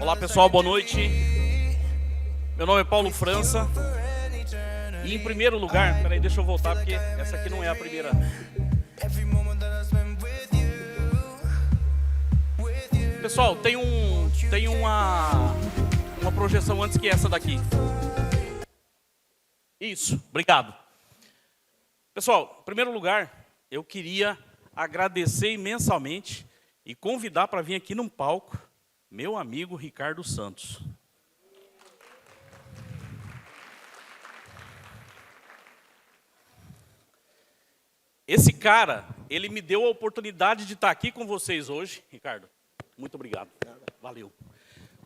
Olá pessoal, boa noite. Meu nome é Paulo França. E em primeiro lugar, peraí, deixa eu voltar porque essa aqui não é a primeira. Pessoal, tem uma projeção antes que essa daqui. Isso, obrigado. Pessoal, em primeiro lugar, eu queria agradecer imensamente e convidar para vir aqui num palco meu amigo Ricardo Santos. Esse cara, ele me deu a oportunidade de estar aqui com vocês hoje. Ricardo, muito obrigado. Valeu.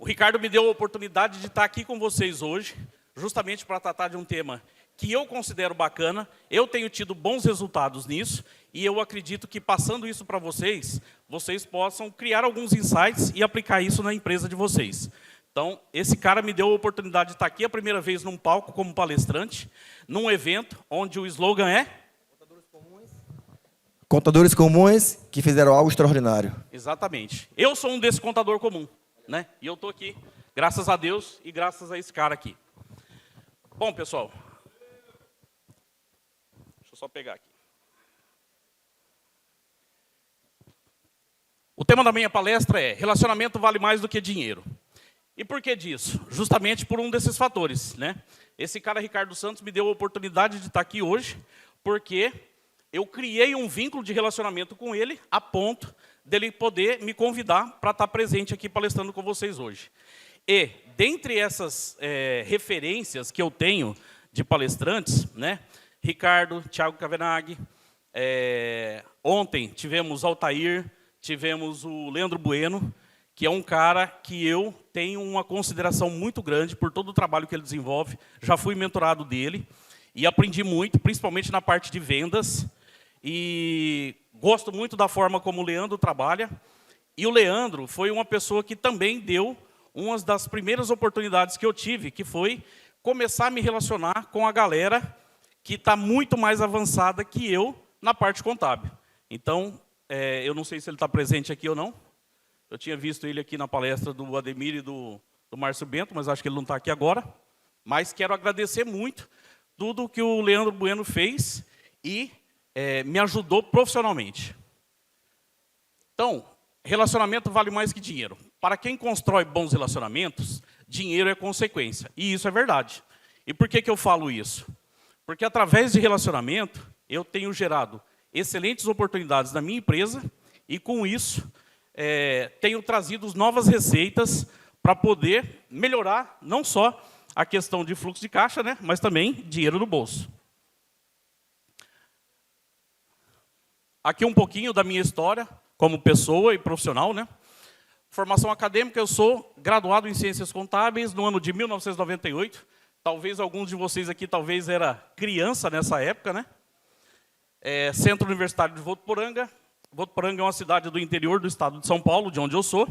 O Ricardo me deu a oportunidade de estar aqui com vocês hoje, justamente para tratar de um tema que eu considero bacana. Eu tenho tido bons resultados nisso e eu acredito que passando isso para vocês, vocês possam criar alguns insights e aplicar isso na empresa de vocês. Então, esse cara me deu a oportunidade de estar aqui a primeira vez num palco como palestrante, num evento onde o slogan é Contadores comuns que fizeram algo extraordinário. Exatamente. Eu sou um desse contador comum, né? E eu estou aqui, graças a Deus e graças a esse cara aqui. Bom, pessoal. Deixa eu só pegar aqui. O tema da minha palestra é relacionamento vale mais do que dinheiro. E por que disso? Justamente por um desses fatores, né? Esse cara, Ricardo Santos, me deu a oportunidade de estar aqui hoje, porque eu criei um vínculo de relacionamento com ele a ponto dele poder me convidar para estar presente aqui palestrando com vocês hoje. E, dentre essas referências que eu tenho de palestrantes, né, Ricardo, Thiago Cavenaghi, ontem tivemos Altair, tivemos o Leandro Bueno, que é um cara que eu tenho uma consideração muito grande por todo o trabalho que ele desenvolve. Já fui mentorado dele e aprendi muito, principalmente na parte de vendas. E gosto muito da forma como o Leandro trabalha. E o Leandro foi uma pessoa que também deu uma das primeiras oportunidades que eu tive, que foi começar a me relacionar com a galera que está muito mais avançada que eu na parte contábil. Então, eu não sei se ele está presente aqui ou não. Eu tinha visto ele aqui na palestra do Ademir e do Márcio Bento, mas acho que ele não está aqui agora. Mas quero agradecer muito tudo que o Leandro Bueno fez e me ajudou profissionalmente. Então, relacionamento vale mais que dinheiro. Para quem constrói bons relacionamentos, dinheiro é consequência. E isso é verdade. E por que eu falo isso? Porque através de relacionamento, eu tenho gerado excelentes oportunidades na minha empresa e, com isso, tenho trazido novas receitas para poder melhorar não só a questão de fluxo de caixa, né, mas também dinheiro no bolso. Aqui um pouquinho da minha história como pessoa e profissional, né? Formação acadêmica, eu sou graduado em Ciências Contábeis no ano de 1998. Talvez alguns de vocês aqui talvez era criança nessa época, né? Centro Universitário de Votuporanga. Votuporanga é uma cidade do interior do estado de São Paulo, de onde eu sou.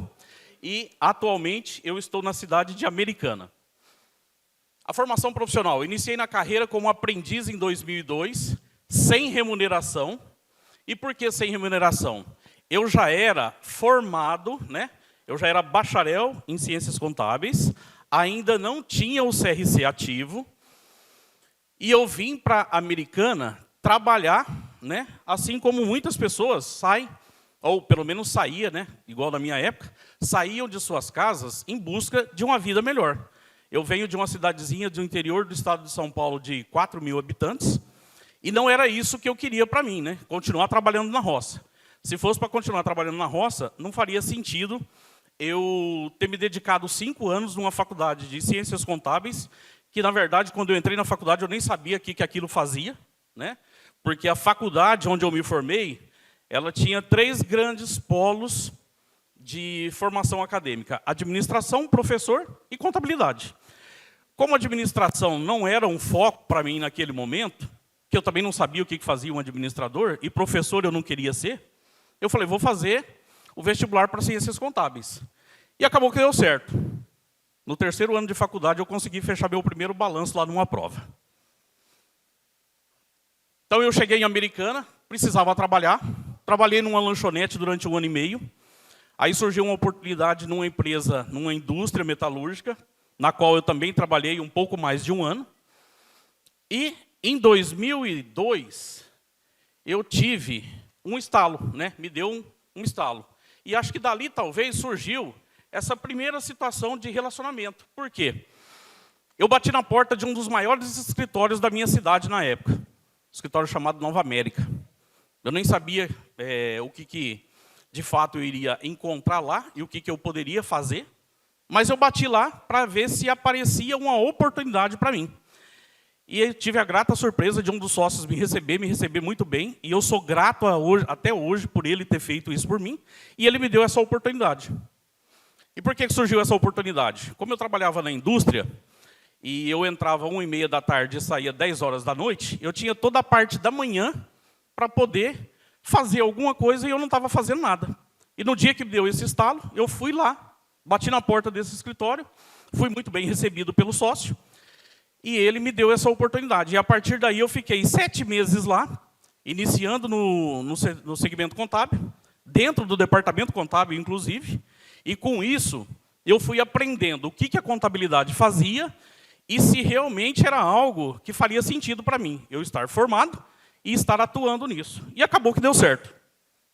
E, atualmente, eu estou na cidade de Americana. A formação profissional. Iniciei na carreira como aprendiz em 2002, sem remuneração. E por que sem remuneração? Eu já era formado, né? Eu já era bacharel em Ciências Contábeis, ainda não tinha o CRC ativo, e eu vim para a Americana trabalhar, né? Assim como muitas pessoas saem, ou pelo menos saía, né? Igual na minha época, saíam de suas casas em busca de uma vida melhor. Eu venho de uma cidadezinha do interior do estado de São Paulo de 4.000 habitantes, e não era isso que eu queria para mim, né? Continuar trabalhando na roça. Se fosse para continuar trabalhando na roça, não faria sentido eu ter me dedicado 5 anos numa faculdade de Ciências Contábeis, que, na verdade, quando eu entrei na faculdade, eu nem sabia o que aquilo fazia, né? Porque a faculdade onde eu me formei, ela tinha 3 grandes polos de formação acadêmica: administração, professor e contabilidade. Como administração não era um foco para mim naquele momento, que eu também não sabia o que fazia um administrador, e professor eu não queria ser, eu falei, vou fazer o vestibular para Ciências Contábeis. E acabou que deu certo. No 3º ano de faculdade, eu consegui fechar meu primeiro balanço lá numa prova. Então, eu cheguei em Americana, precisava trabalhar. Trabalhei numa lanchonete durante 1 ano e meio. Aí surgiu uma oportunidade numa empresa, numa indústria metalúrgica, na qual eu também trabalhei um pouco mais de um ano. E em 2002, eu tive um estalo, né? Me deu um estalo. E acho que dali talvez surgiu essa primeira situação de relacionamento. Por quê? Eu bati na porta de um dos maiores escritórios da minha cidade na época, um escritório chamado Nova América. Eu nem sabia o que de fato eu iria encontrar lá e o que eu poderia fazer, mas eu bati lá para ver se aparecia uma oportunidade para mim. E eu tive a grata surpresa de um dos sócios me receber muito bem, e eu sou grato até hoje por ele ter feito isso por mim, e ele me deu essa oportunidade. E por que surgiu essa oportunidade? Como eu trabalhava na indústria, e eu entrava 1h30 da tarde e saía 10 horas da noite, eu tinha toda a parte da manhã para poder fazer alguma coisa e eu não estava fazendo nada. E no dia que me deu esse estalo, eu fui lá, bati na porta desse escritório, fui muito bem recebido pelo sócio, e ele me deu essa oportunidade. E a partir daí eu fiquei 7 meses lá, iniciando no segmento contábil, dentro do departamento contábil, inclusive, e com isso eu fui aprendendo o que a contabilidade fazia e se realmente era algo que faria sentido para mim, eu estar formado e estar atuando nisso. E acabou que deu certo,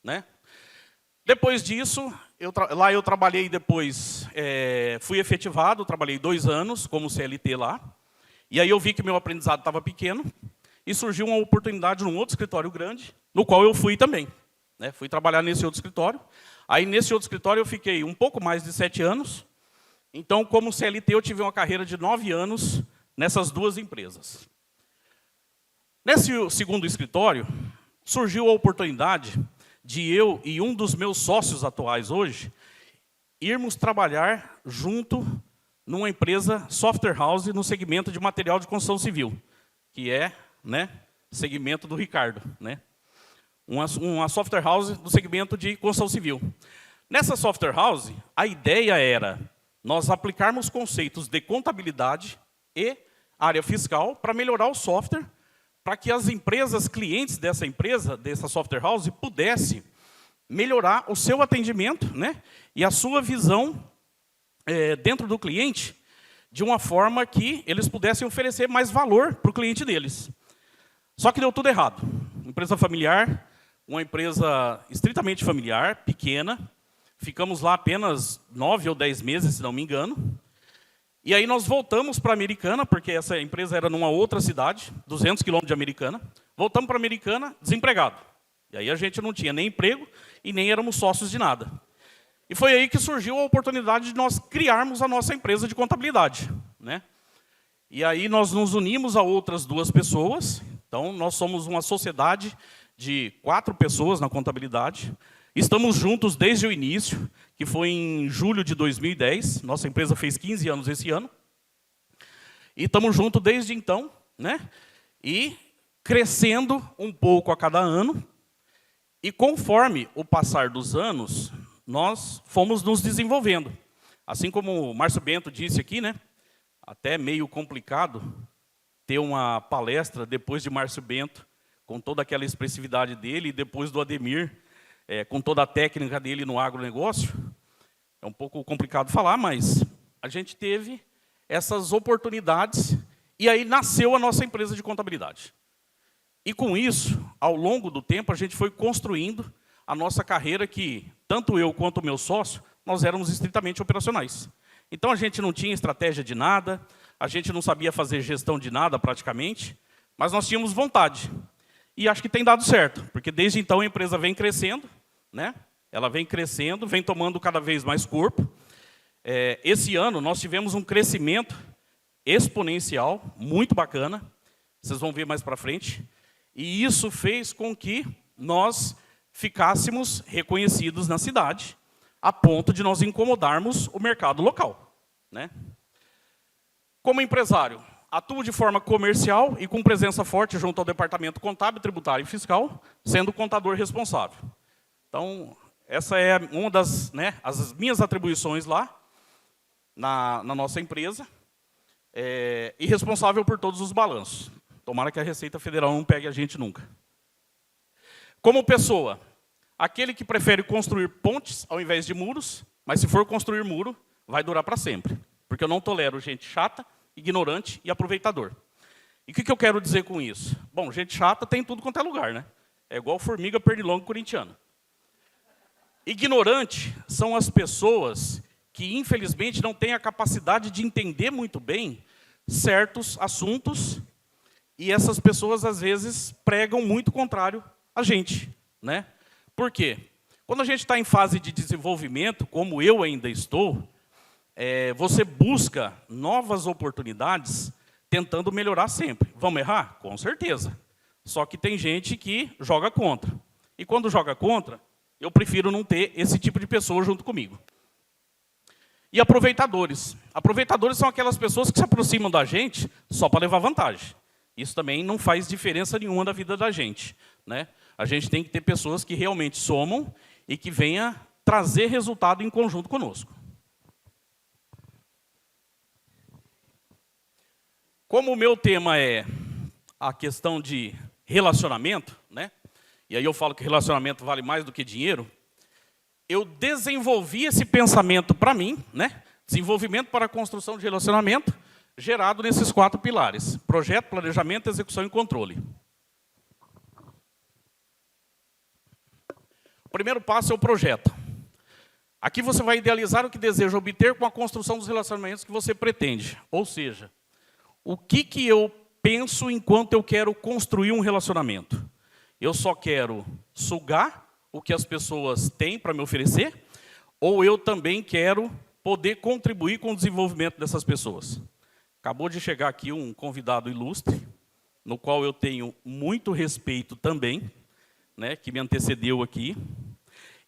né? Depois disso, lá eu trabalhei depois, fui efetivado, trabalhei 2 anos como CLT lá, e aí eu vi que meu aprendizado estava pequeno, e surgiu uma oportunidade num outro escritório grande, no qual eu fui também, né? Fui trabalhar nesse outro escritório. Aí, nesse outro escritório, eu fiquei um pouco mais de 7 anos. Então, como CLT, eu tive uma carreira de 9 anos nessas 2 empresas. Nesse segundo escritório, surgiu a oportunidade de eu e um dos meus sócios atuais hoje irmos trabalhar junto numa empresa software house no segmento de material de construção civil, que é, né, segmento do Ricardo, né? Uma software house no segmento de construção civil. Nessa software house, a ideia era nós aplicarmos conceitos de contabilidade e área fiscal para melhorar o software, para que as empresas clientes dessa empresa, dessa software house, pudessem melhorar o seu atendimento, né, e a sua visão dentro do cliente, de uma forma que eles pudessem oferecer mais valor para o cliente deles. Só que deu tudo errado. Empresa familiar, uma empresa estritamente familiar, pequena. Ficamos lá apenas 9 ou 10 meses, se não me engano. E aí nós voltamos para a Americana, porque essa empresa era numa outra cidade, 200 quilômetros de Americana. Voltamos para a Americana, desempregado. E aí a gente não tinha nem emprego e nem éramos sócios de nada. E foi aí que surgiu a oportunidade de nós criarmos a nossa empresa de contabilidade, né? E aí nós nos unimos a outras 2 pessoas. Então, nós somos uma sociedade de 4 pessoas na contabilidade. Estamos juntos desde o início, que foi em julho de 2010. Nossa empresa fez 15 anos esse ano. E estamos juntos desde então, né? E crescendo um pouco a cada ano. E conforme o passar dos anos, nós fomos nos desenvolvendo. Assim como o Márcio Bento disse aqui, né? Até meio complicado ter uma palestra depois de Márcio Bento, com toda aquela expressividade dele, e depois do Ademir, com toda a técnica dele no agronegócio. É um pouco complicado falar, mas a gente teve essas oportunidades, e aí nasceu a nossa empresa de contabilidade. E com isso, ao longo do tempo, a gente foi construindo a nossa carreira, que tanto eu quanto o meu sócio, nós éramos estritamente operacionais. Então, a gente não tinha estratégia de nada, a gente não sabia fazer gestão de nada praticamente, mas nós tínhamos vontade. E acho que tem dado certo, porque desde então a empresa vem crescendo, né? Ela vem crescendo, vem tomando cada vez mais corpo. Esse ano nós tivemos um crescimento exponencial, muito bacana, vocês vão ver mais para frente, e isso fez com que nós ficássemos reconhecidos na cidade, a ponto de nós incomodarmos o mercado local, né? Como empresário, atuo de forma comercial e com presença forte junto ao departamento contábil, tributário e fiscal, sendo o contador responsável. Então, essa é uma das, né, as minhas atribuições lá, na nossa empresa, e responsável por todos os balanços. Tomara que a Receita Federal não pegue a gente nunca. Como pessoa, Aquele que prefere construir pontes ao invés de muros, mas se for construir muro, vai durar para sempre. Porque eu não tolero gente chata, ignorante e aproveitador. E o que eu quero dizer com isso? Bom, gente chata tem tudo quanto é lugar, né? É igual formiga pernilongo corintiana. Ignorante são as pessoas que, infelizmente, não têm a capacidade de entender muito bem certos assuntos, e essas pessoas, às vezes, pregam muito contrário a gente, né? Por quê? Quando a gente está em fase de desenvolvimento, como eu ainda estou, você busca novas oportunidades tentando melhorar sempre. Vamos errar? Com certeza. Só que tem gente que joga contra. E quando joga contra, eu prefiro não ter esse tipo de pessoa junto comigo. E aproveitadores. Aproveitadores são aquelas pessoas que se aproximam da gente só para levar vantagem. Isso também não faz diferença nenhuma na vida da gente, né? A gente tem que ter pessoas que realmente somam e que venham trazer resultado em conjunto conosco. Como o meu tema é a questão de relacionamento, né? E aí eu falo que relacionamento vale mais do que dinheiro, eu desenvolvi esse pensamento para mim, né? Desenvolvimento para a construção de relacionamento, gerado nesses 4 pilares: projeto, planejamento, execução e controle. O primeiro passo é o projeto. Aqui você vai idealizar o que deseja obter com a construção dos relacionamentos que você pretende. Ou seja, o que eu penso enquanto eu quero construir um relacionamento? Eu só quero sugar o que as pessoas têm para me oferecer, ou eu também quero poder contribuir com o desenvolvimento dessas pessoas? Acabou de chegar aqui um convidado ilustre, no qual eu tenho muito respeito também, né, que me antecedeu aqui.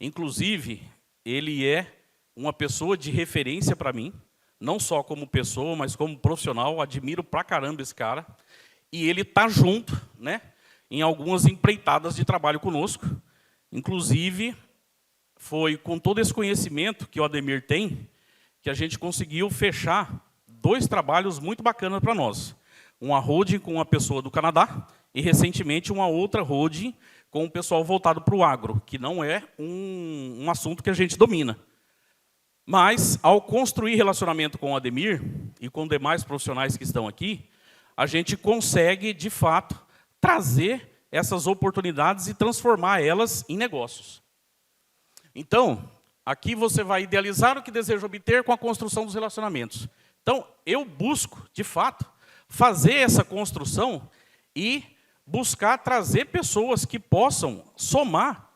Inclusive, ele é uma pessoa de referência para mim, não só como pessoa, mas como profissional. Admiro pra caramba esse cara. E ele está junto, né, em algumas empreitadas de trabalho conosco. Inclusive, foi com todo esse conhecimento que o Ademir tem, que a gente conseguiu fechar 2 trabalhos muito bacanas para nós. Uma holding com uma pessoa do Canadá e, recentemente, uma outra holding com o pessoal voltado para o agro, que não é um assunto que a gente domina. Mas, ao construir relacionamento com o Ademir e com demais profissionais que estão aqui, a gente consegue, de fato, trazer essas oportunidades e transformar elas em negócios. Então, aqui você vai idealizar o que deseja obter com a construção dos relacionamentos. Então, eu busco, de fato, fazer essa construção e buscar trazer pessoas que possam somar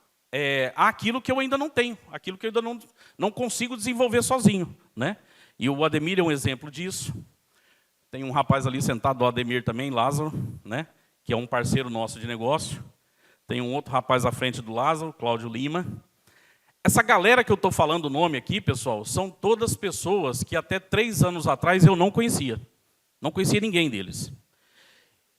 àquilo que eu ainda não tenho, aquilo que eu ainda não consigo desenvolver sozinho, né? E o Ademir é um exemplo disso. Tem um rapaz ali sentado, o Ademir também, Lázaro, né, que é um parceiro nosso de negócio. Tem um outro rapaz à frente do Lázaro, Cláudio Lima. Essa galera que eu estou falando o nome aqui, pessoal, são todas pessoas que até 3 anos atrás eu não conhecia. Não conhecia ninguém deles.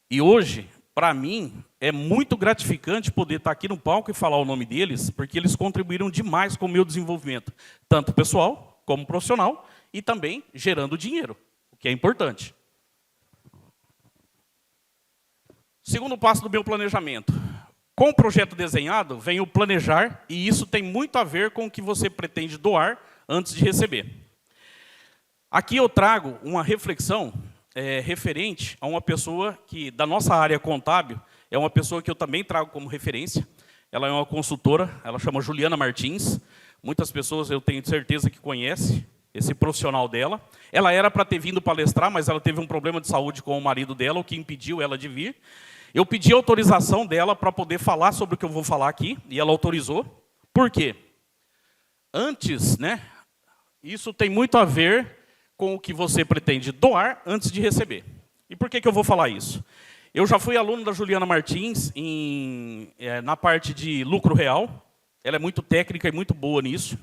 E hoje, para mim, é muito gratificante poder estar aqui no palco e falar o nome deles, porque eles contribuíram demais com o meu desenvolvimento, tanto pessoal como profissional, e também gerando dinheiro, o que é importante. Segundo passo do meu planejamento. Com o projeto desenhado, vem o planejar, e isso tem muito a ver com o que você pretende doar antes de receber. Aqui eu trago uma reflexão referente a uma pessoa que, da nossa área contábil, é uma pessoa que eu também trago como referência. Ela é uma consultora, ela chama Juliana Martins. Muitas pessoas eu tenho certeza que conhecem esse profissional dela. Ela era para ter vindo palestrar, mas ela teve um problema de saúde com o marido dela, o que impediu ela de vir. Eu pedi autorização dela para poder falar sobre o que eu vou falar aqui, e ela autorizou. Por quê? Antes, né, isso tem muito a ver com o que você pretende doar antes de receber. E por que eu vou falar isso? Eu já fui aluno da Juliana Martins na parte de lucro real. Ela é muito técnica e muito boa nisso.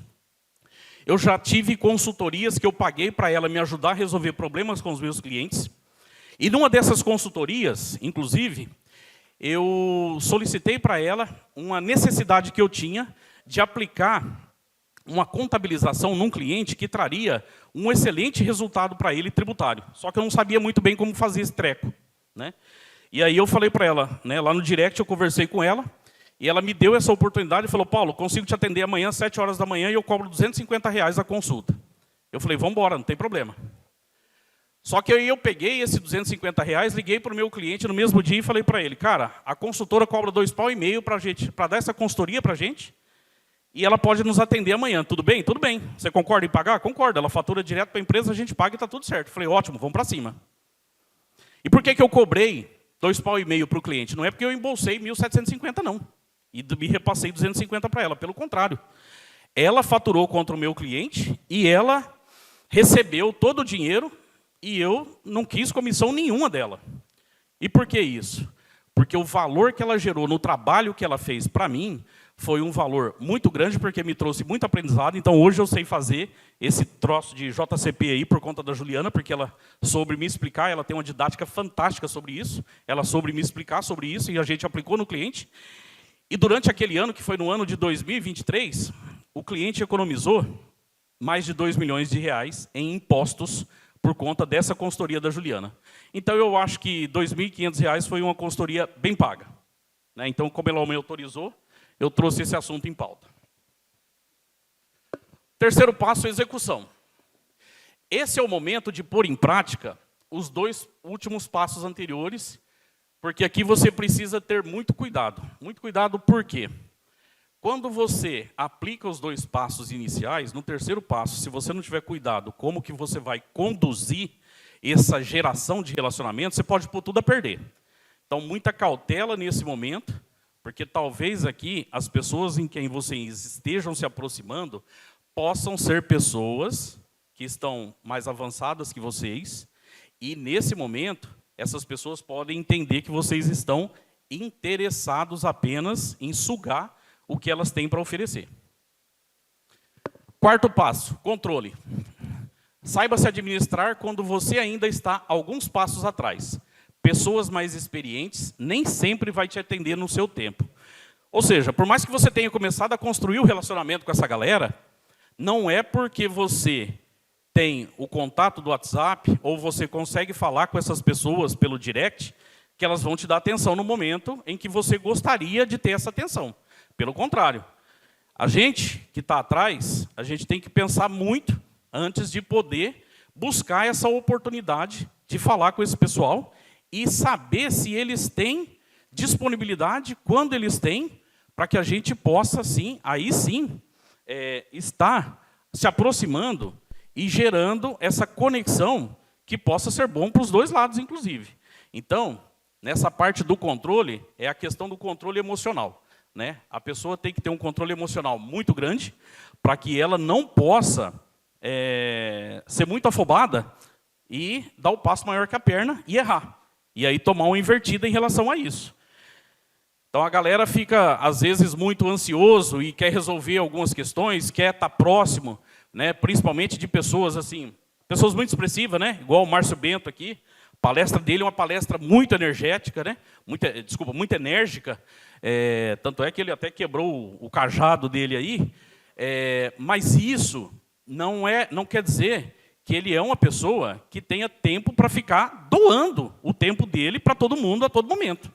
Eu já tive consultorias que eu paguei para ela me ajudar a resolver problemas com os meus clientes. E numa dessas consultorias, inclusive, eu solicitei para ela uma necessidade que eu tinha de aplicar uma contabilização num cliente que traria um excelente resultado para ele tributário. Só que eu não sabia muito bem como fazer esse treco, né? E aí eu falei para ela, né, lá no direct eu conversei com ela, E ela me deu essa oportunidade e falou, Paulo, consigo te atender amanhã, às 7 horas da manhã, e eu cobro R$ 250 a consulta. Eu falei, vamos embora, não tem problema. Só que aí eu peguei esses R$ 250, liguei para o meu cliente no mesmo dia e falei para ele, cara, a consultora cobra R$ 2,5 para dar essa consultoria para a gente, e ela pode nos atender amanhã, tudo bem? Tudo bem. Você concorda em pagar? Concordo. Ela fatura direto para a empresa, a gente paga e está tudo certo. Eu falei, ótimo, vamos para cima. E por que eu cobrei R$ 2,5 para o cliente? Não é porque eu embolsei 1.750, não. E me repassei 250 para ela. Pelo contrário. Ela faturou contra o meu cliente e ela recebeu todo o dinheiro e eu não quis comissão nenhuma dela. E por que isso? Porque o valor que ela gerou no trabalho que ela fez para mim foi um valor muito grande, porque me trouxe muito aprendizado. Então, hoje eu sei fazer esse troço de JCP aí por conta da Juliana, porque ela soube me explicar, ela tem uma didática fantástica sobre isso, ela soube me explicar sobre isso e a gente aplicou no cliente. E durante aquele ano, que foi no ano de 2023, o cliente economizou mais de R$ 2 milhões em impostos por conta dessa consultoria da Juliana. Então, eu acho que R$ 2.500 foi uma consultoria bem paga. Então, como ela me autorizou, eu trouxe esse assunto em pauta. Terceiro passo, execução. Esse é o momento de pôr em prática os 2 últimos passos anteriores, porque aqui você precisa ter muito cuidado. Muito cuidado por quê? Quando você aplica os 2 passos iniciais, no terceiro passo, se você não tiver cuidado como que você vai conduzir essa geração de relacionamento, você pode pôr tudo a perder. Então, muita cautela nesse momento, porque talvez aqui as pessoas em quem vocês estejam se aproximando possam ser pessoas que estão mais avançadas que vocês, e nesse momento essas pessoas podem entender que vocês estão interessados apenas em sugar o que elas têm para oferecer. Quarto passo, controle. Saiba se administrar quando você ainda está alguns passos atrás. Pessoas mais experientes nem sempre vai te atender no seu tempo. Ou seja, por mais que você tenha começado a construir o relacionamento com essa galera, não é porque você tem o contato do WhatsApp ou você consegue falar com essas pessoas pelo direct que elas vão te dar atenção no momento em que você gostaria de ter essa atenção. Pelo contrário, a gente que está atrás, a gente tem que pensar muito antes de poder buscar essa oportunidade de falar com esse pessoal e saber se eles têm disponibilidade, quando eles têm, para que a gente possa, sim, aí sim, estar se aproximando e gerando essa conexão que possa ser bom para os 2 lados, inclusive. Então, nessa parte do controle, é a questão do controle emocional. A pessoa tem que ter um controle emocional muito grande para que ela não possa ser muito afobada e dar o passo maior que a perna e errar. E aí tomar uma invertida em relação a isso. Então a galera fica, às vezes, muito ansioso e quer resolver algumas questões, quer estar próximo, principalmente de pessoas assim, pessoas muito expressivas, igual o Márcio Bento aqui. A palestra dele é uma palestra muito energética, muito enérgica. Tanto é que ele até quebrou o cajado dele aí. Mas isso não quer dizer que ele é uma pessoa que tenha tempo para ficar doando o tempo dele para todo mundo a todo momento.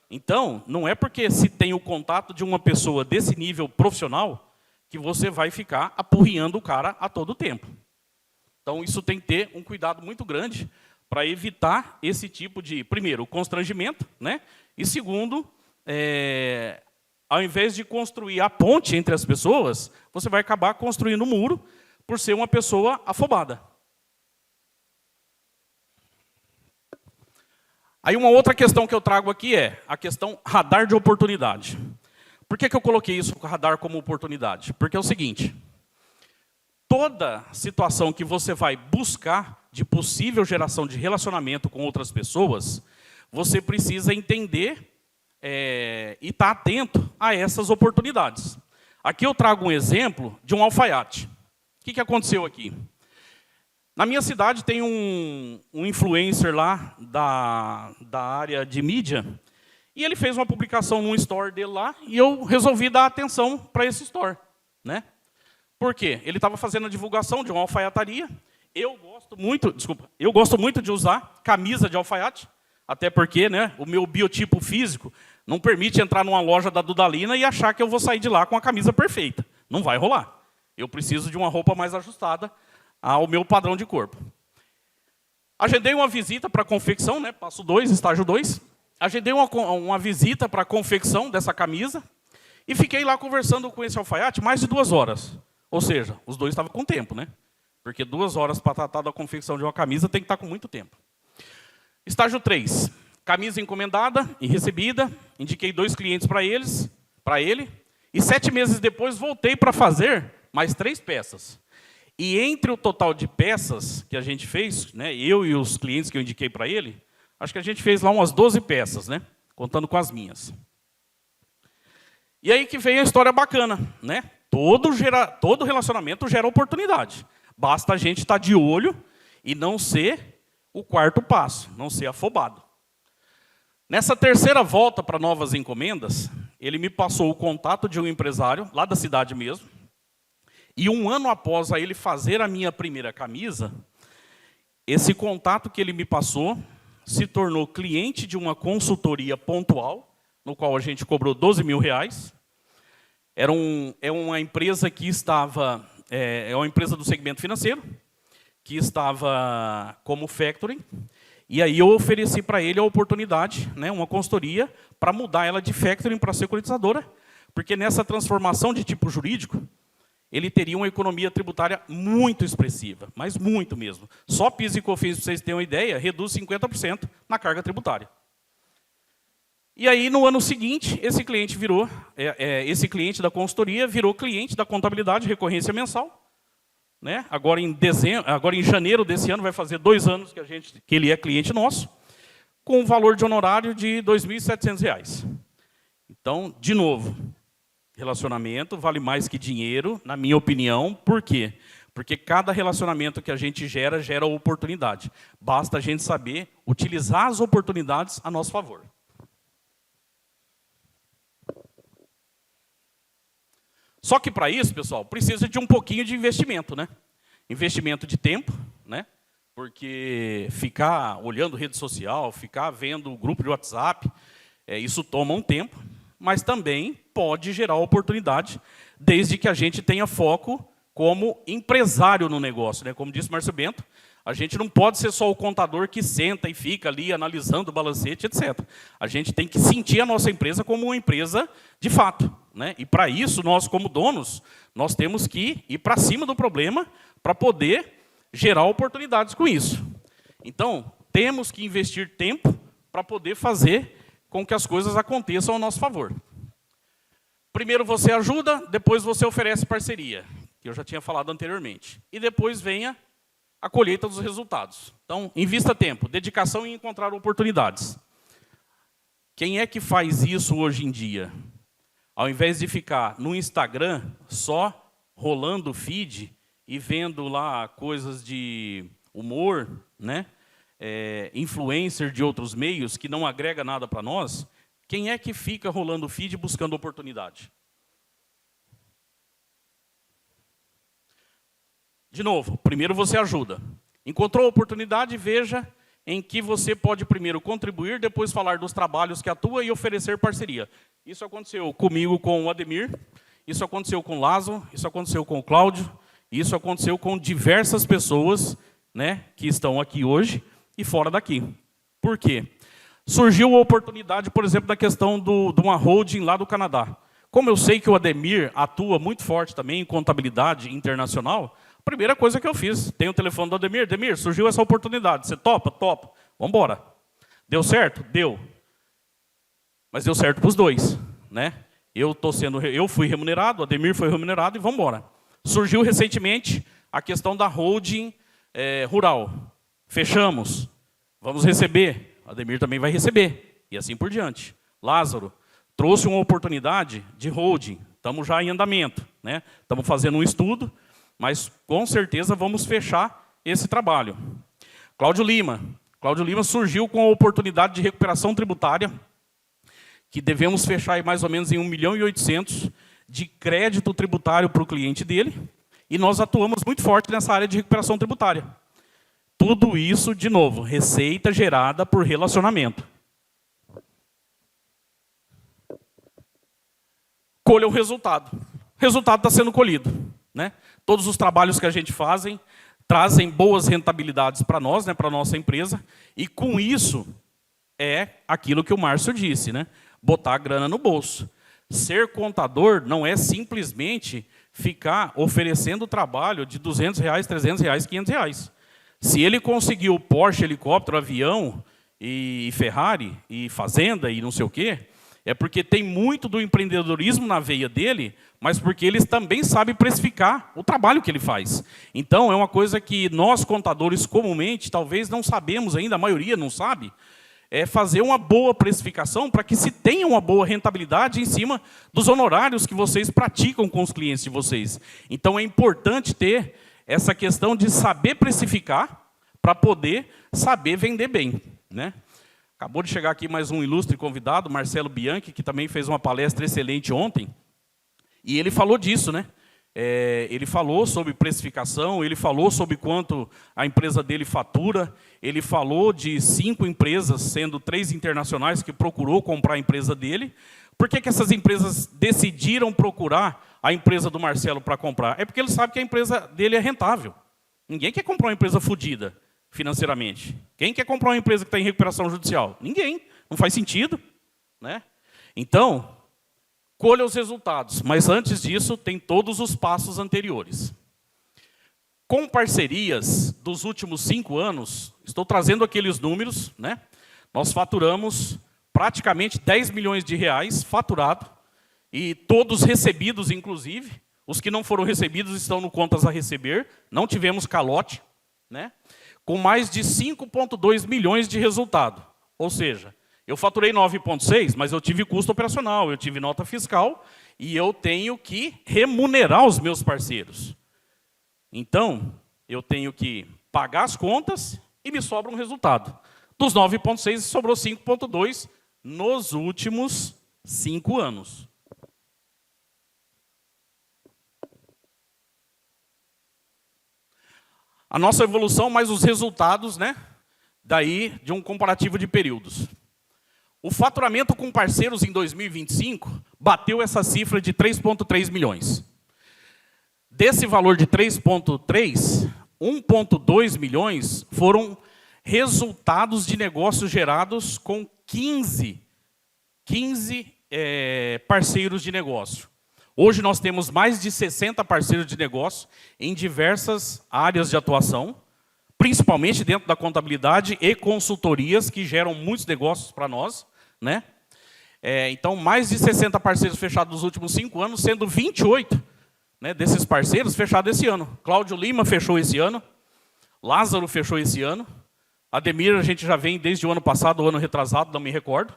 Então, não é porque se tem o contato de uma pessoa desse nível profissional que você vai ficar apurriando o cara a todo tempo. Então, isso tem que ter um cuidado muito grande para evitar esse tipo de, primeiro, constrangimento, e segundo, ao invés de construir a ponte entre as pessoas, você vai acabar construindo um muro por ser uma pessoa afobada. Aí uma outra questão que eu trago aqui é a questão radar de oportunidade. Por que eu coloquei isso, radar, como oportunidade? Porque é o seguinte, toda situação que você vai buscar de possível geração de relacionamento com outras pessoas, você precisa entender e estar atento a essas oportunidades. Aqui eu trago um exemplo de um alfaiate. O que aconteceu aqui? Na minha cidade tem um influencer lá da área de mídia, e ele fez uma publicação num store dele lá, e eu resolvi dar atenção para esse store. Por quê? Ele estava fazendo a divulgação de uma alfaiataria. Eu gosto muito de usar camisa de alfaiate, até porque o meu biotipo físico não permite entrar numa loja da Dudalina e achar que eu vou sair de lá com a camisa perfeita. Não vai rolar. Eu preciso de uma roupa mais ajustada ao meu padrão de corpo. Agendei uma visita para a confecção, né? Passo 2, estágio 2. Agendei uma visita para a confecção dessa camisa e fiquei lá conversando com esse alfaiate mais de 2 horas. Ou seja, os dois estavam com tempo, né? Porque 2 horas para tratar da confecção de uma camisa tem que estar com muito tempo. Estágio 3. Camisa encomendada e recebida. Indiquei 2 clientes para ele. E 7 meses depois voltei para fazer mais 3 peças. E entre o total de peças que a gente fez, né, eu e os clientes que eu indiquei para ele, acho que a gente fez lá umas 12 peças, né, contando com as minhas. E aí que vem a história bacana, né? Todo relacionamento gera oportunidade. Basta a gente estar de olho e não ser o quarto passo, não ser afobado. Nessa terceira volta para novas encomendas, ele me passou o contato de um empresário, lá da cidade mesmo, e 1 ano após ele fazer a minha primeira camisa, esse contato que ele me passou se tornou cliente de uma consultoria pontual, no qual a gente cobrou R$12.000. É uma empresa que estava, é uma empresa do segmento financeiro, que estava como factoring, e aí eu ofereci para ele a oportunidade, né, uma consultoria, para mudar ela de factoring para securitizadora, porque nessa transformação de tipo jurídico, ele teria uma economia tributária muito expressiva, mas muito mesmo. Só PIS e COFINS, para vocês terem uma ideia, reduz 50% na carga tributária. E aí, no ano seguinte, esse cliente esse cliente da consultoria virou cliente da contabilidade, recorrência mensal. Né? Agora em janeiro desse ano, vai fazer 2 anos que ele é cliente nosso, com um valor de honorário de R$2.700. Então, de novo, relacionamento vale mais que dinheiro, na minha opinião. Por quê? Porque cada relacionamento que a gente gera oportunidade. Basta a gente saber utilizar as oportunidades a nosso favor. Só que para isso, pessoal, precisa de um pouquinho de investimento, né? Investimento de tempo, né? Porque ficar olhando rede social, ficar vendo o grupo de WhatsApp, isso toma um tempo, mas também pode gerar oportunidade, desde que a gente tenha foco como empresário no negócio, né? Como disse Márcio Bento, a gente não pode ser só o contador que senta e fica ali analisando o balancete, etc. A gente tem que sentir a nossa empresa como uma empresa de fato, né? E para isso, nós como donos, nós temos que ir para cima do problema para poder gerar oportunidades com isso. Então, temos que investir tempo para poder fazer com que as coisas aconteçam ao nosso favor. Primeiro você ajuda, depois você oferece parceria, que eu já tinha falado anteriormente. E depois venha a colheita dos resultados. Então, invista tempo, dedicação em encontrar oportunidades. Quem é que faz isso hoje em dia? Ao invés de ficar no Instagram só rolando o feed e vendo lá coisas de humor, né? Influencer de outros meios que não agrega nada para nós, quem é que fica rolando o feed buscando oportunidade? De novo, primeiro você ajuda. Encontrou a oportunidade, veja em que você pode primeiro contribuir, depois falar dos trabalhos que atua e oferecer parceria. Isso aconteceu comigo, com o Ademir, isso aconteceu com o Lázaro, isso aconteceu com o Cláudio, isso aconteceu com diversas pessoas, né, que estão aqui hoje e fora daqui. Por quê? Surgiu a oportunidade, por exemplo, da questão de uma holding lá do Canadá. Como eu sei que o Ademir atua muito forte também em contabilidade internacional, a primeira coisa que eu fiz, tem o telefone do Ademir, Ademir, surgiu essa oportunidade, você topa? Topa. Vamos embora. Deu certo? Deu. Mas deu certo para os dois, né? Eu fui remunerado, o Ademir foi remunerado e vamos embora. Surgiu recentemente a questão da holding rural. Fechamos. Vamos receber. O Ademir também vai receber. E assim por diante. Lázaro trouxe uma oportunidade de holding. Estamos já em andamento, né? Estamos fazendo um estudo, mas com certeza vamos fechar esse trabalho. Cláudio Lima. Cláudio Lima surgiu com a oportunidade de recuperação tributária, que devemos fechar mais ou menos em 1.800.000 de crédito tributário para o cliente dele, e nós atuamos muito forte nessa área de recuperação tributária. Tudo isso, de novo, receita gerada por relacionamento. colha o resultado. O resultado está sendo colhido, né? Todos os trabalhos que a gente fazem trazem boas rentabilidades para nós, né, para a nossa empresa, e com isso é aquilo que o Márcio disse, né? Botar a grana no bolso. Ser contador não é simplesmente ficar oferecendo trabalho de R$200, R$300, R$500. Se ele conseguiu Porsche, helicóptero, avião, e Ferrari, e fazenda, e não sei o quê, é porque tem muito do empreendedorismo na veia dele, mas porque ele também sabe precificar o trabalho que ele faz. Então, é uma coisa que nós, contadores, comumente, talvez não sabemos ainda, a maioria não sabe, é fazer uma boa precificação para que se tenha uma boa rentabilidade em cima dos honorários que vocês praticam com os clientes de vocês. Então, é importante ter essa questão de saber precificar para poder saber vender bem, né? Acabou de chegar aqui mais um ilustre convidado, Marcelo Bianchi, que também fez uma palestra excelente ontem, e ele falou disso, né? Ele falou sobre precificação, ele falou sobre quanto a empresa dele fatura, ele falou de 5 empresas, sendo 3 internacionais, que procurou comprar a empresa dele. Por que essas empresas decidiram procurar a empresa do Marcelo para comprar? É porque ele sabe que a empresa dele é rentável. Ninguém quer comprar uma empresa fodida financeiramente. Quem quer comprar uma empresa que está em recuperação judicial? Ninguém. Não faz sentido, né? Então, colha os resultados, mas antes disso, tem todos os passos anteriores. Com parcerias dos últimos 5 anos, estou trazendo aqueles números, né? Nós faturamos praticamente R$10 milhões faturado, e todos recebidos, inclusive. Os que não foram recebidos estão no contas a receber, não tivemos calote, né? Com mais de 5,2 milhões de resultado. Ou seja, eu faturei 9,6, mas eu tive custo operacional, eu tive nota fiscal, e eu tenho que remunerar os meus parceiros. Então, eu tenho que pagar as contas e me sobra um resultado. Dos 9,6, sobrou 5,2 nos últimos 5 anos. A nossa evolução, mais os resultados, né? Daí, de um comparativo de períodos. O faturamento com parceiros em 2025 bateu essa cifra de 3,3 milhões. Desse valor de 3,3, 1,2 milhões foram resultados de negócios gerados com 15 parceiros de negócio. Hoje nós temos mais de 60 parceiros de negócio em diversas áreas de atuação, principalmente dentro da contabilidade e consultorias, que geram muitos negócios para nós, né? Então, mais de 60 parceiros fechados nos últimos 5 anos, sendo 28, né, desses parceiros fechados esse ano. Cláudio Lima fechou esse ano, Lázaro fechou esse ano, Ademir a gente já vem desde o ano passado, o ano retrasado, não me recordo.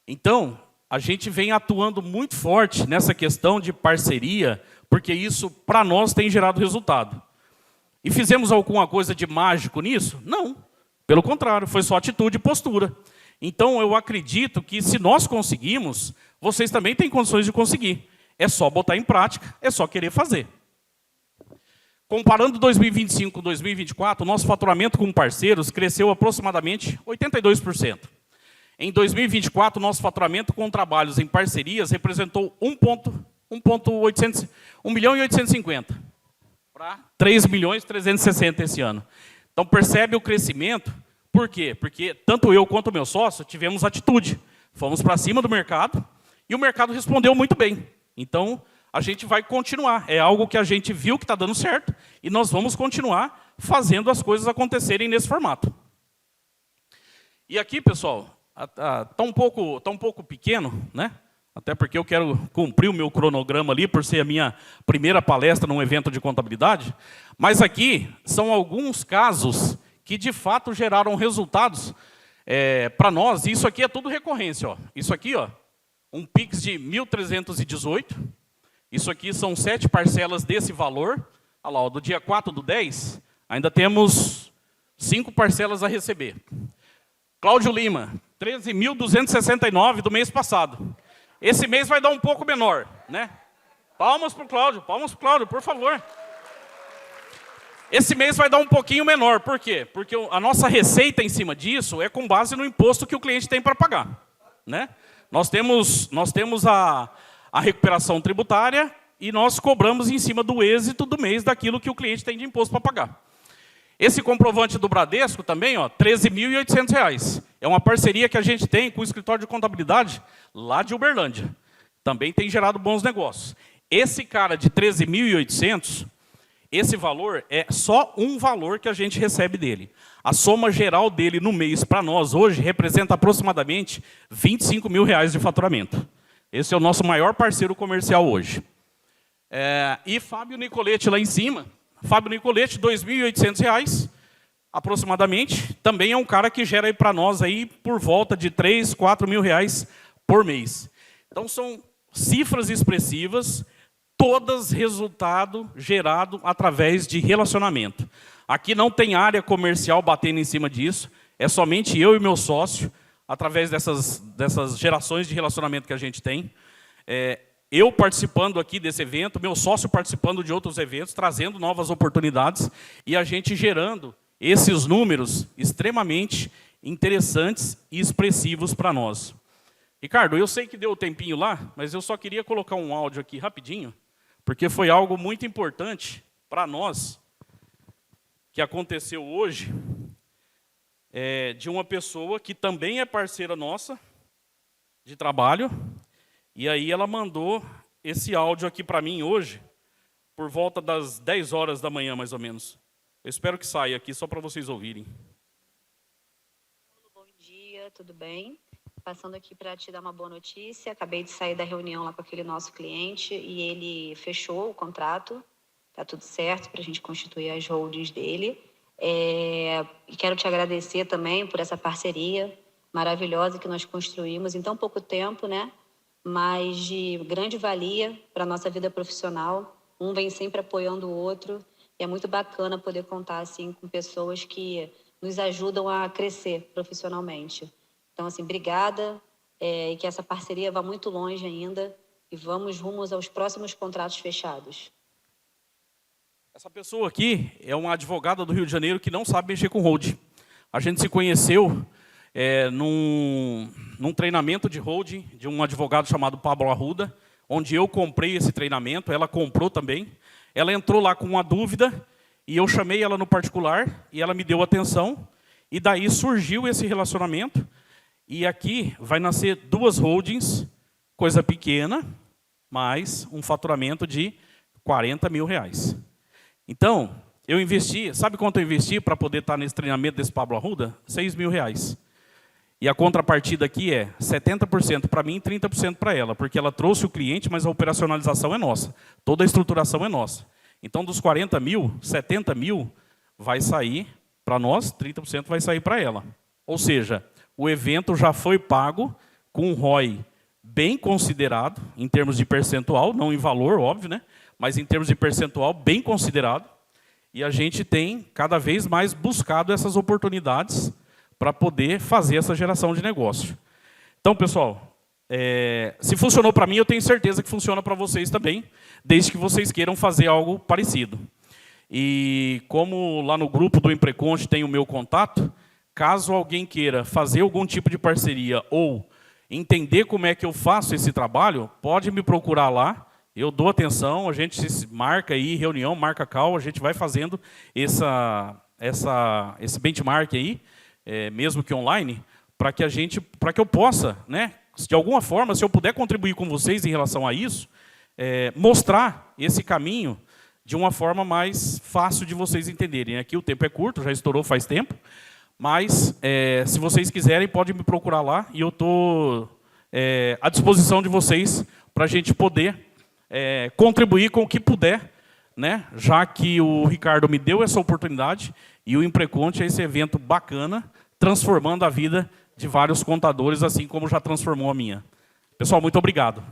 Então, a gente vem atuando muito forte nessa questão de parceria, porque isso, para nós, tem gerado resultado. E fizemos alguma coisa de mágico nisso? Não. Pelo contrário, foi só atitude e postura. Então, eu acredito que, se nós conseguimos, vocês também têm condições de conseguir. É só botar em prática, é só querer fazer. Comparando 2025 com 2024, o nosso faturamento com parceiros cresceu aproximadamente 82%. Em 2024, o nosso faturamento com trabalhos em parcerias representou 1.850 para 3.360 esse ano. Então, percebe o crescimento. Por quê? Porque tanto eu quanto o meu sócio tivemos atitude. Fomos para cima do mercado e o mercado respondeu muito bem. Então, a gente vai continuar. É algo que a gente viu que está dando certo e nós vamos continuar fazendo as coisas acontecerem nesse formato. E aqui, pessoal, está um pouco pequeno, né? Até porque eu quero cumprir o meu cronograma ali, por ser a minha primeira palestra num evento de contabilidade. Mas aqui são alguns casos que, de fato, geraram resultados para nós. E isso aqui é tudo recorrência. Ó. Isso aqui, ó, um PIX de 1.318. Isso aqui são 7 parcelas desse valor. Olha lá, ó, do dia 4/10, ainda temos 5 parcelas a receber. Cláudio Lima, 13.269 do mês passado. Esse mês vai dar um pouco menor, né? Palmas para o Cláudio, por favor. Esse mês vai dar um pouquinho menor, por quê? Porque a nossa receita em cima disso é com base no imposto que o cliente tem para pagar, né? Nós temos a recuperação tributária e nós cobramos em cima do êxito do mês daquilo que o cliente tem de imposto para pagar. Esse comprovante do Bradesco também, ó, R$ 13.800. É uma parceria que a gente tem com o escritório de contabilidade lá de Uberlândia. Também tem gerado bons negócios. Esse cara de 13.800, esse valor é só um valor que a gente recebe dele. A soma geral dele no mês, para nós, hoje, representa aproximadamente R$ 25 mil de faturamento. Esse é o nosso maior parceiro comercial hoje. E Fábio Nicoletti lá em cima. Fábio Nicoletti, R$ 2.800, aproximadamente. Também é um cara que gera para nós aí por volta de R$ 3, 4 mil por mês. Então, são cifras expressivas, todas resultado gerado através de relacionamento. Aqui não tem área comercial batendo em cima disso, é somente eu e meu sócio, através dessas gerações de relacionamento que a gente tem. Eu participando aqui desse evento, meu sócio participando de outros eventos, trazendo novas oportunidades, e a gente gerando esses números extremamente interessantes e expressivos para nós. Ricardo, eu sei que deu um tempinho lá, mas eu só queria colocar um áudio aqui rapidinho, porque foi algo muito importante para nós, que aconteceu hoje, de uma pessoa que também é parceira nossa de trabalho, e aí ela mandou esse áudio aqui para mim hoje, por volta das 10 horas da manhã, mais ou menos. Eu espero que saia aqui, só para vocês ouvirem. Bom dia, tudo bem? Passando aqui para te dar uma boa notícia. Acabei de sair da reunião lá com aquele nosso cliente e ele fechou o contrato. Está tudo certo para a gente constituir as holdings dele. E quero te agradecer também por essa parceria maravilhosa que nós construímos em tão pouco tempo, né? Mas de grande valia para a nossa vida profissional. Um vem sempre apoiando o outro. E é muito bacana poder contar assim, com pessoas que nos ajudam a crescer profissionalmente. Então, assim, obrigada, e que essa parceria vá muito longe ainda, e vamos rumos aos próximos contratos fechados. Essa pessoa aqui é uma advogada do Rio de Janeiro que não sabe mexer com holding. A gente se conheceu num treinamento de holding de um advogado chamado Pablo Arruda, onde eu comprei esse treinamento, ela comprou também. Ela entrou lá com uma dúvida, e eu chamei ela no particular, e ela me deu atenção, e daí surgiu esse relacionamento. E aqui vai nascer 2 holdings, coisa pequena, mas um faturamento de R$ 40 mil. Então, eu investi, sabe quanto eu investi para poder estar nesse treinamento desse Pablo Arruda? R$ 6 mil. E a contrapartida aqui é 70% para mim e 30% para ela, porque ela trouxe o cliente, mas a operacionalização é nossa. Toda a estruturação é nossa. Então, dos 40 mil, 70 mil vai sair para nós, 30% vai sair para ela. Ou seja, o evento já foi pago com um ROI bem considerado, em termos de percentual, não em valor, óbvio, né? Mas em termos de percentual, bem considerado. E a gente tem cada vez mais buscado essas oportunidades para poder fazer essa geração de negócio. Então, pessoal, se funcionou para mim, eu tenho certeza que funciona para vocês também, desde que vocês queiram fazer algo parecido. E como lá no grupo do Empreconte tem o meu contato, caso alguém queira fazer algum tipo de parceria ou entender como é que eu faço esse trabalho, pode me procurar lá, eu dou atenção, a gente marca aí, reunião, marca call, a gente vai fazendo esse benchmark aí, mesmo que online, para que eu possa, né, de alguma forma, se eu puder contribuir com vocês em relação a isso, mostrar esse caminho de uma forma mais fácil de vocês entenderem. Aqui o tempo é curto, já estourou faz tempo, mas, se vocês quiserem, podem me procurar lá e eu estou à disposição de vocês para a gente poder contribuir com o que puder, né? Já que o Ricardo me deu essa oportunidade e o Empreconte é esse evento bacana, transformando a vida de vários contadores, assim como já transformou a minha. Pessoal, muito obrigado.